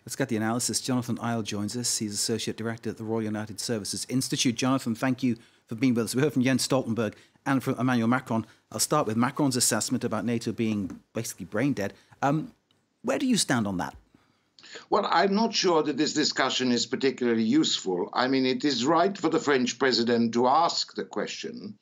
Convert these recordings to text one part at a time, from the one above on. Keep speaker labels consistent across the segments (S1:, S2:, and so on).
S1: Let's get the analysis. Jonathan EYAL joins us. He's Associate Director at the Royal United Services Institute. Jonathan, thank you for being with us. We heard from Jens Stoltenberg and from Emmanuel Macron. I'll start with Macron's assessment about NATO being basically brain dead. Where do you stand on that?
S2: Well, I'm not sure that this discussion is particularly useful. I mean, it is right for the French president to ask the question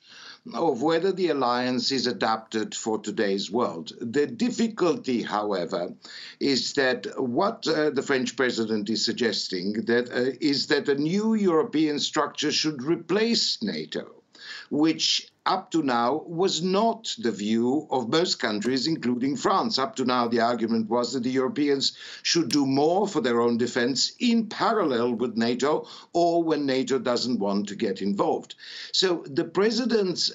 S2: of whether the alliance is adapted for today's world. The difficulty, however, is that what the French president is suggesting is that a new European structure should replace NATO, which up to now was not the view of most countries, including France. Up to now, the argument was that the Europeans should do more for their own defense in parallel with NATO, or when NATO doesn't want to get involved. So the president's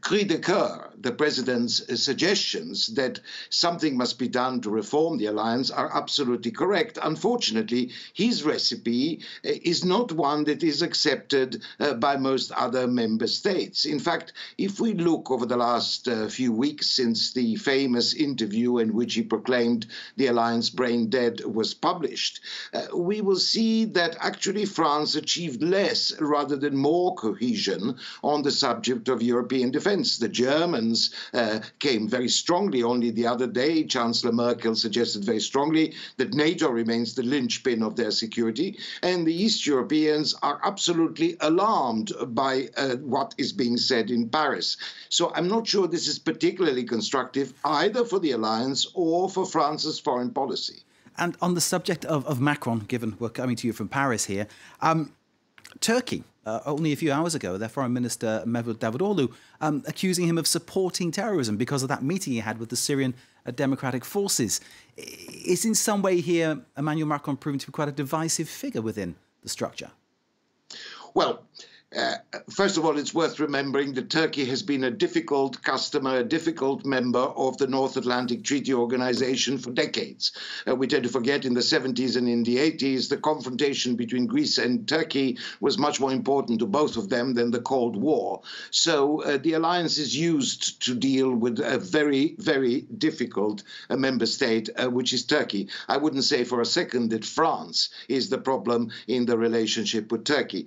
S2: cri de coeur, the president's suggestions that something must be done to reform the alliance are absolutely correct. Unfortunately, his recipe is not one that is accepted by most other member states. In fact, if we look over the last few weeks since the famous interview in which he proclaimed the alliance brain dead was published, we will see that actually France achieved less rather than more cohesion on the subject of European defense. The Germans came very strongly. Only the other day, Chancellor Merkel suggested very strongly that NATO remains the linchpin of their security, and the East Europeans are absolutely alarmed by what is being said in Paris. So I'm not sure this is particularly constructive either for the alliance or for France's foreign policy.
S1: And on the subject of Macron, given we're coming to you from Paris here, Turkey, only a few hours ago, their Foreign Minister Mevlut Davutoglu accusing him of supporting terrorism because of that meeting he had with the Syrian Democratic Forces. Is in some way here Emmanuel Macron proving to be quite a divisive figure within the structure?
S2: Well, first of all, it's worth remembering that Turkey has been a difficult customer, a difficult member of the North Atlantic Treaty Organization for decades. We tend to forget in the 70s and in the 80s, the confrontation between Greece and Turkey was much more important to both of them than the Cold War. So the alliance is used to deal with a very, very difficult member state, which is Turkey. I wouldn't say for a second that France is the problem in the relationship with Turkey.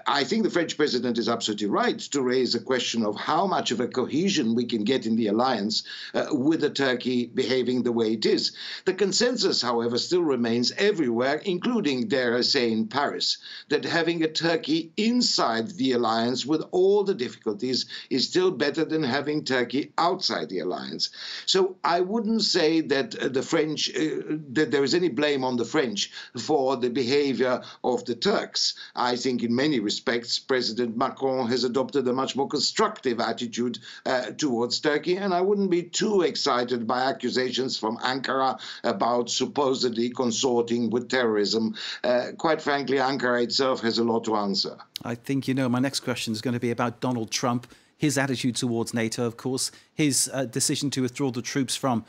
S2: I think the French president is absolutely right to raise a question of how much of a cohesion we can get in the alliance with a Turkey behaving the way it is. The consensus, however, still remains everywhere, including, dare I say, in Paris, that having a Turkey inside the alliance with all the difficulties is still better than having Turkey outside the alliance. So I wouldn't say that that there is any blame on the French for the behavior of the Turks. I think in many respects, President Macron has adopted a much more constructive attitude towards Turkey, and I wouldn't be too excited by accusations from Ankara about supposedly consorting with terrorism. Quite frankly, Ankara itself has a lot to answer.
S1: I think, my next question is going to be about Donald Trump, his attitude towards NATO, of course. His decision to withdraw the troops from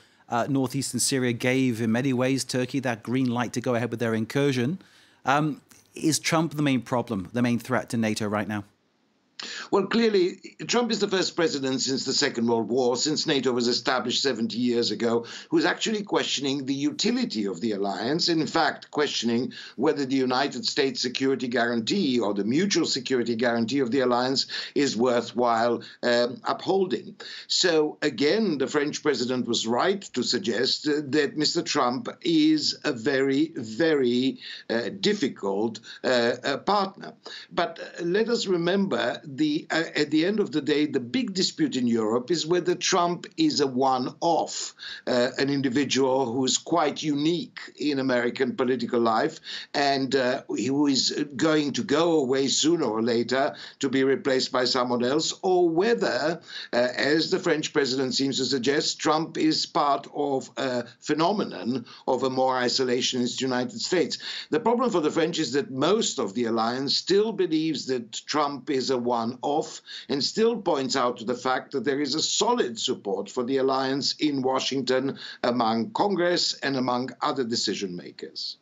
S1: northeastern Syria gave, in many ways, Turkey that green light to go ahead with their incursion. Is Trump the main problem, the main threat to NATO right now?
S2: Well, clearly, Trump is the first president since the Second World War, since NATO was established 70 years ago, who is actually questioning the utility of the alliance, and in fact, questioning whether the United States security guarantee or the mutual security guarantee of the alliance is worthwhile upholding. So, again, the French president was right to suggest that Mr. Trump is a very, very difficult partner. But let us remember at the end of the day, the big dispute in Europe is whether Trump is a one-off, an individual who is quite unique in American political life and who is going to go away sooner or later to be replaced by someone else, or whether, as the French president seems to suggest, Trump is part of a phenomenon of a more isolationist United States. The problem for the French is that most of the alliance still believes that Trump is a one-off and still points out to the fact that there is a solid support for the alliance in Washington among Congress and among other decision makers.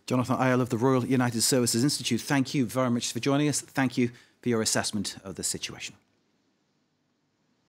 S1: Jonathan EYAL of the Royal United Services Institute, thank you very much for joining us. Thank you for your assessment of the situation.